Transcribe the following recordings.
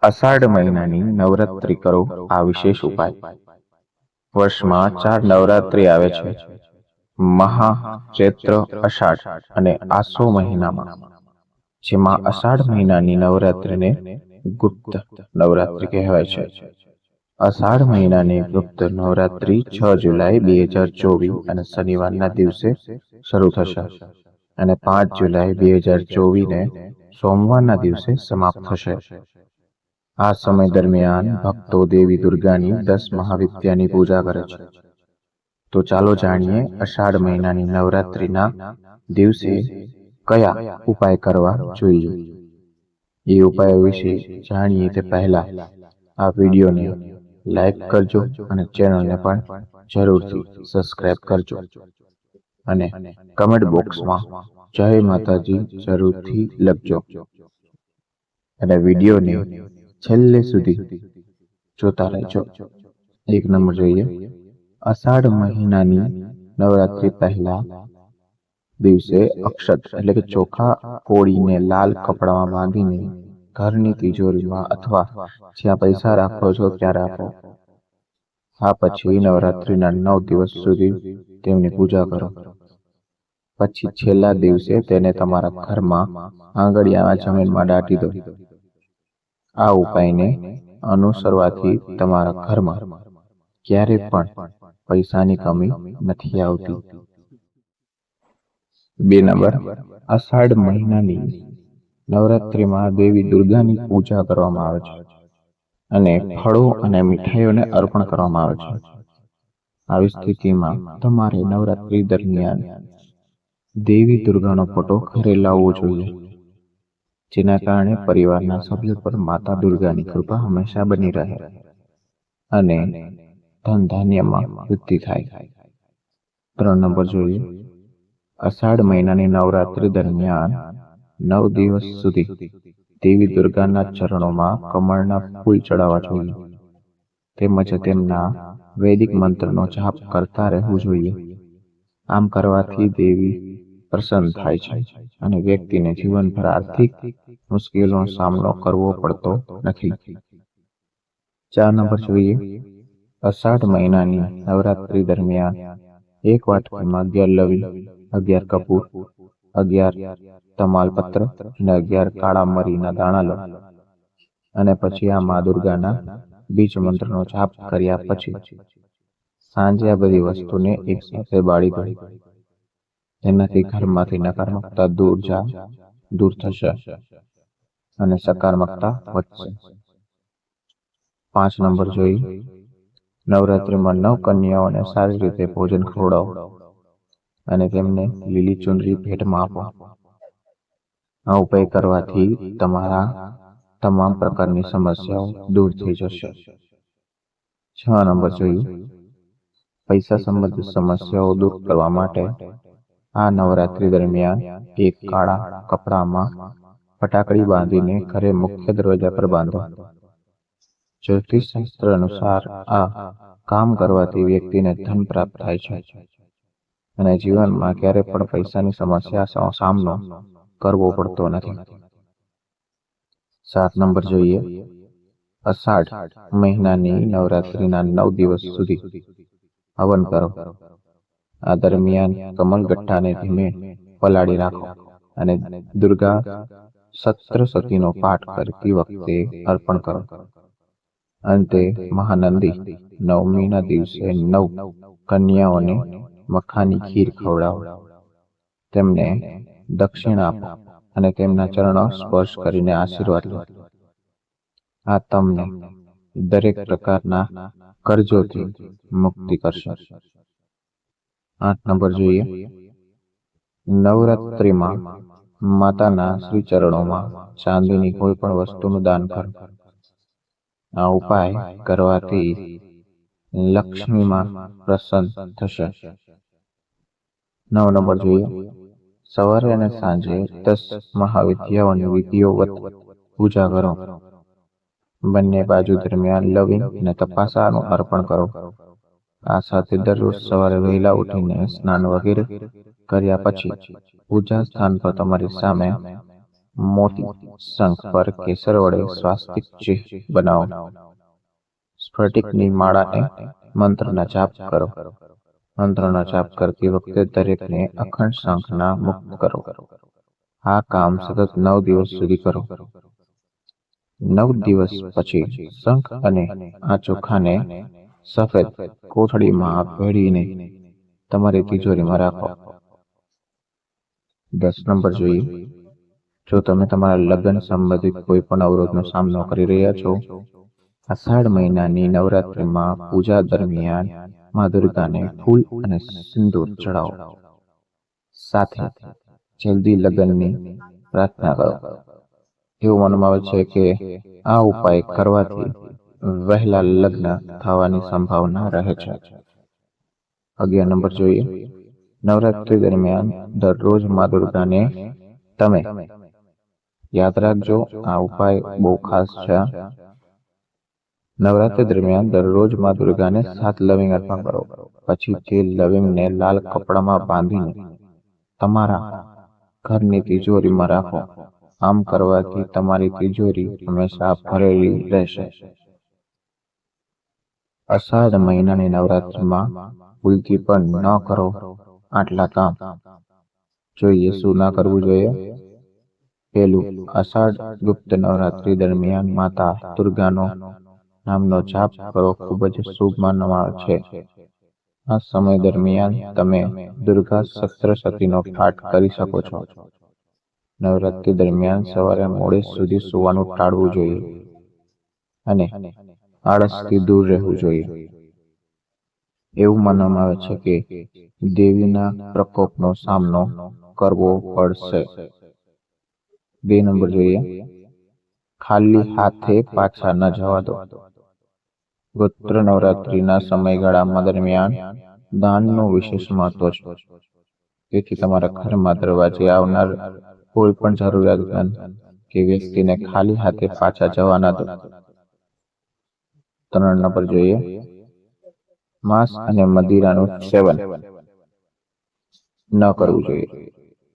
અષાઢ મહિનાની નવરાત્રિ કરો આ વિશેષ ઉપાય. વર્ષમાં 4 નવરાત્રિ આવે છે: મહા, ચૈત્ર, અષાઢ અને આસો મહિનામાં, જેમાં અષાઢ મહિનાની નવરાત્રિને ગુપ્ત નવરાત્રિ કહેવાય છે. અષાઢ મહિનાની ગુપ્ત નવરાત્રિ 6 જુલાઈ 2024 અને શનિવારના દિવસે શરૂ થશે અને 5 જુલાઈ 2024 ને સોમવારના દિવસે સમાપ્ત થશે. આ સમય દરમિયાન ભક્તો દેવી દુર્ગાની 10 મહાવિદ્યાની પૂજા કરે છે. તો ચાલો જાણીએ અષાઢ મહિનાની નવરાત્રિના દિવસે કયા ઉપાય કરવા જોઈએ. એ ઉપાયો વિશે જાણીએ તે પહેલા આ વિડીયોને લાઈક કરજો અને ચેનલને પણ જરૂરથી સબસ્ક્રાઇબ કરજો અને કમેન્ટ બોક્સમાં જય માતાજી જરૂરથી લખજો અને વિડીયોને છેલ્લે સુધી જોતા રહેજો. 1 નંબર જોઈએ. અષાઢ મહિનાની નવરાત્રિ પહેલા દિવસે અક્ષત એટલે કે ચોખા કોળીને લાલ કપડામાં બાંધીને ઘરની તિજોરીમાં અથવા જ્યાં પૈસા રાખો છો ત્યાં રાખો. આ પછી નવરાત્રિના 9 દિવસ સુધી તેમની પૂજા કરો. પછી છેલ્લા દિવસે તેને તમારા ઘરમાં આંગળીયામાં જમીનમાં દાટી દો. આ ઉપાયને અનુસરવાથી તમારા ઘરમાં ક્યારે પણ પૈસાની કમી નથી આવતી. 2 નંબર. અષાઢ મહિનાની નવરાત્રિમાં દેવી દુર્ગાની પૂજા કરવામાં આવે છે અને ફળો અને મીઠાઈઓને અર્પણ કરવામાં આવે છે. આવી સ્થિતિમાં તમારે નવરાત્રિ દરમિયાન દેવી દુર્ગાનો ફોટો ઘરે લાવવો જોઈએ, જેના કારણે પરિવારના સભ્યો પર માતા દુર્ગાની કૃપા હંમેશા બની રહે અને ધન ધાન્યમાં વૃદ્ધિ થાય. 3 નંબર જોઈએ. અષાઢ મહિનાની નવરાત્રિ દરમિયાન 9 દિવસ સુધી દેવી દુર્ગાના ચરણોમાં કમળના ફૂલ ચડાવવા જોઈએ, તેમજ તેમના વૈદિક મંત્રનો જાપ કરતા રહેવું જોઈએ. આમ કરવાથી દેવી પ્રસન્ન થાય છે અને વ્યક્તિને જીવનભર આર્થિક મુશ્કેલીનો સામનો કરવો પડતો નથી. 4 નંબર જોઈએ. અષાઢ મહિનાની નવરાત્રિ દરમિયાન 1 વાટકીમાં 11 લવિંગ, 11 કપૂર, 11 તમાલપત્ર અને 11 કાળા મરીના દાણા લો અને પછી આ મા દુર્ગાના બીજ મંત્રનો જાપ કર્યા પછી સાંજે આ બધી વસ્તુને એક સાથે બાળી દો. તેનાથી ઘરમાંથી નકારાત્મકતા દૂર થશે અને સકારાત્મકતા વધશે. 5 નંબર જોઈએ. નવરાત્રિમાં 9 કન્યાઓને સારી રીતે ભોજન ખવડાવો અને તેમને લીલી ચુંદડી ભેટમાં આપો. આ ઉપાય કરવાથી તમારા તમામ પ્રકારની સમસ્યાઓ દૂર થઈ જશે. 6 નંબર જોઈએ. પૈસા સંબંધિત સમસ્યાઓ દૂર કરવા માટે આ નવરાત્રિ દરમિયાન એક કાળા કપડામાં ફટાકડી બાંધીને ઘરે મુખ્ય દરવાજા પર બાંધો. જ્યોતિષ શાસ્ત્ર અનુસાર આ કામ કરવાથી વ્યક્તિને ધન પ્રાપ્ત થાય છે અને જીવનમાં ક્યારે પણ પૈસાની સમસ્યાનો સામનો કરવો પડતો નથી. 7 નંબર જોઈએ. અષાઢ મહિનાની નવરાત્રિના 9 દિવસ સુધી હવન કરો. આ દરમિયાન કમલગટ્ટાને ધીમે પલાળી રાખો અને દુર્ગા સપ્તશતીનો પાઠ કરતી વખતે અર્પણ કરો. અંતે મહાનંદી નવમીના દિવસે 9 કન્યાઓને મખાની ખીર ખવડાવો, તેમને દક્ષિણા આપો અને તેમના ચરણો સ્પર્શ કરીને આશીર્વાદ લો. આ તમને દરેક પ્રકારના કર્જોથી મુક્તિ કરશે. 8 નંબર જોઈએ. નવરાત્રિમાં માતાના શ્રી ચરણોમાં ચાંદીની કોઈ પણ વસ્તુનું દાન કરો. આ ઉપાય કરવાથી લક્ષ્મીમાં પ્રસન્ન થશે. 9 નંબર જોઈએ. સવારે અને સાંજે 10 મહાવિદ્યાઓની વિધિવત પૂજા કરો. બંને બાજુ દરમિયાન લવિંગ અને તપાસાનું અર્પણ કરો. આ સાથે દરરોજ સવારે વહેલા ઉઠીને સ્નાન વગેરે કર્યા પછી પૂજા સ્થાન પર તમારી સામે મોતી શંખ પર કેસર વડે સ્વાસ્તિક ચિહ્ન બનાવો. સ્ફટિકની માળાને મંત્રના જાપ કરો. મંત્રનો જાપ કરતી વખતે દરેકને અખંડ શંખના મુક્ત કરો. આ કામ સતત 9 દિવસ સુધી કરો. 9 દિવસ પછી શંખ અને આ ચોખાને સફેદ કોથળીમાં ભેળવીને તમારી તિજોરીમાં રાખો. 10 નંબર જોઈએ. જો તમે તમારા લગ્ન સંબંધિત કોઈ પણ અવરોધનો સામનો કરી રહ્યા છો, અષાઢ મહિનાની નવરાત્રિમાં પૂજા દરમિયાન મા દુર્ગાને ફૂલ અને સિંદૂર ચડાવો. સાથે જલ્દી લગ્નની પ્રાર્થના કરો. એવું માનવામાં આવે છે કે આ ઉપાય કરવાથી વહેલા લગ્ન થવાની સંભાવના રહે છે. 11 નંબર જોઈએ. નવરાત્રી દરમિયાન દરરોજ મા દુર્ગાને તમે યાદ રાખજો, આ ઉપાય બહુ ખાસ છે. નવરાત્રી દરમિયાન દરરોજ મા દુર્ગાને 7 લવિંગ અર્પણ કરો. પછી તે લવિંગને લાલ કપડામાં બાંધીને તમારા ઘરની તિજોરીમાં રાખો. આમ કરવાથી તમારી તિજોરી હંમેશા ભરેલી રહેશે. અષાઢ મહિનાની નવરાત્રીમાં ભૂલથી પણ ન કરો આટલા કામ. જોઈએ શું ના કરવું જોઈએ. પહેલું, અષાઢ ગુપ્ત નવરાત્રી દરમિયાન માતા દુર્ગાનો નામનો જાપ કરો. ખૂબ જ શુભ માનવામાં આવે છે. આ સમય દરમિયાન તમે દુર્ગા સપ્તશતીનો પાઠ કરી શકો છો. નવરાત્રી દરમિયાન સવારે મોડે સુધી સૂવાનું ટાળવું જોઈએ અને આળસથી દૂર રહેવું જોઈએ. એવું માનવામાં આવે છે કે દેવીના પ્રકોપનો સામનો કરવો પડશે. 2 નંબર જોઈએ. ખાલી હાથે પાછા ન જવા દો. ગોત્ર નવરાત્રીના સમયગાળામાં દરમિયાન દાનનું વિશેષ મહત્વ છે. તેથી તમારા ઘરમાં દરવાજે આવનાર કોઈ પણ જરૂરિયાતમંદ કે વ્યક્તિને ખાલી હાથે પાછા જવા ન દો. 3 નંબર જોઈએ. માંસ અને મદિરાનું સેવન ન કરવું જોઈએ.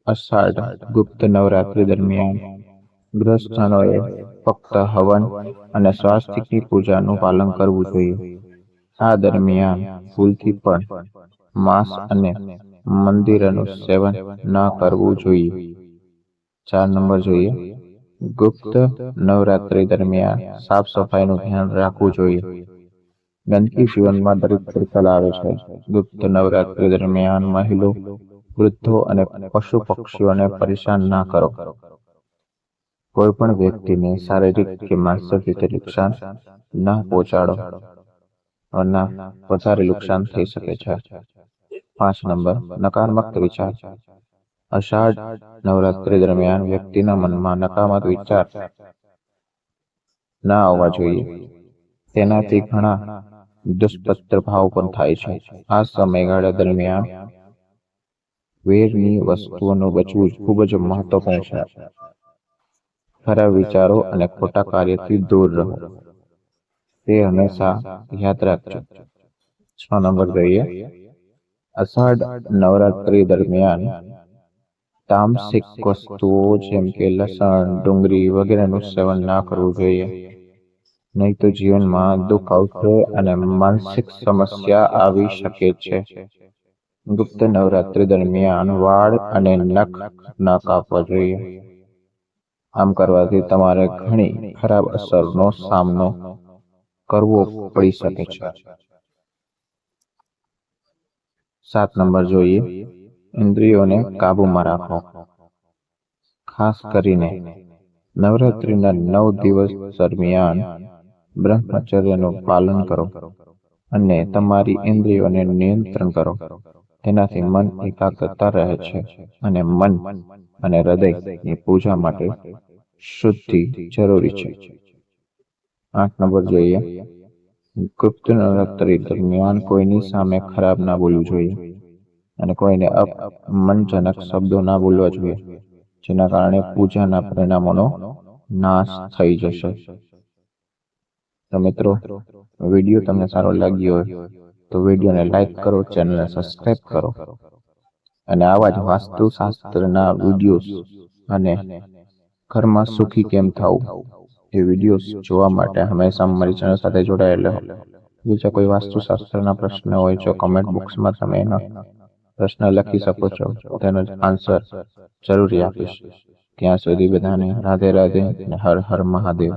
અષાઢ ગુપ્ત નવરાત્રી દરમિયાન ગૃહસ્થાનોએ ફક્ત હવન અને સ્વાસ્તિકની પૂજાનું પાલન કરવું જોઈએ. આ દરમિયાન ભૂલથી પણ માંસ અને મંદિરનું સેવન ન કરવું જોઈએ. 4 નંબર જોઈએ. ગુપ્ત નવરાત્રી દરમિયાન સાફ સફાઈનું ધ્યાન રાખવું જોઈએ. ગંદકી જીવનમાં દરિદ્ર ફેલાવે છે. ગુપ્ત નવરાત્રી દરમિયાન મહિલો, વૃદ્ધો અને પશુ પક્ષીઓને પરેશાન ના કરો. કોઈ પણ વ્યક્તિને શારીરિક કે માનસિક રીતે નુકસાન ના પહોંચાડો, વરના વધારે નુકસાન થઈ શકે છે. 5 નંબર, નકારાત્મક વિચાર. અષાઢ નવરાત્રી દરમિયાન વ્યક્તિના મનમાં નકારાત્મક વિચાર ના આવવા જોઈએ. તેનાથી ઘણા દુષ્પ્રભાવ પણ થાય છે. આ સમયગાળા દરમિયાન વેરની વસ્તુઓનું બચવું ખૂબ જ મહત્વપૂર્ણ છે. ખરાબ વિચારો અને ખોટા કાર્યથી દૂર રહો, તે હંમેશા યાદ રાખજો. 6 નંબર જોઈએ. અષાઢ નવરાત્રી દરમિયાન તામસિક વસ્તુઓ જેમ કે લસણ, ડુંગળી વગેરેનું સેવન ના કરવું જોઈએ. નહીં તો જીવનમાં દુઃખ આવશે અને માનસિક સમસ્યા આવી શકે છે. ગુપ્ત નવરાત્રી દરમિયાન વાળ અને નખ ન કાપવા જોઈએ. આમ કરવાથી તમારે ઘણી ખરાબ અસરનો સામનો કરવો પડી શકે છે. 7 નંબર જોઈએ. ઇન્દ્રિયોને કાબૂમાં રાખો. ખાસ કરીને નવરાત્રીના 9 દિવસ દરમિયાન બ્રહ્મચર્યનું પાલન કરો અને તમારી ઇન્દ્રિયોને નિયંત્રણ કરો. તેનાથી મન એકાગ્રતા રહે છે અને મન અને હૃદયની પૂજા માટે શુદ્ધિ જરૂરી છે. 8 નંબર જોઈએ. ગુપ્ત નવરાત્રી દરમિયાન કોઈની સામે ખરાબ ના બોલવું જોઈએ અને કોઈને અપમાનજનક શબ્દો ના બોલવા જોઈએ, જેના કારણે પૂજાના પરિણામોનો નાશ થઈ જશે. તો મિત્રો, વિડીયો તમને સારો લાગ્યો હોય તો વિડીયોને લાઈક કરો, ચેનલને સબસ્ક્રાઇબ કરો અને આવા જ વાસ્તુશાસ્ત્રના વિડીયોઝ અને ઘરમાં સુખી કેમ થવું એ વિડીયોઝ જોવા માટે હંમેશા અમારી ચેનલ સાથે જોડાયેલા રહો. બીજા કોઈ વાસ્તુશાસ્ત્રના પ્રશ્ન હોય તો કમેન્ટ બોક્સમાં તમે એનો પ્રશ્ન લખી શકો છો, તેનો આન્સર જરૂરી આપીશ. ત્યાં સુધી બધાને રાધે રાધે અને હર હર મહાદેવ.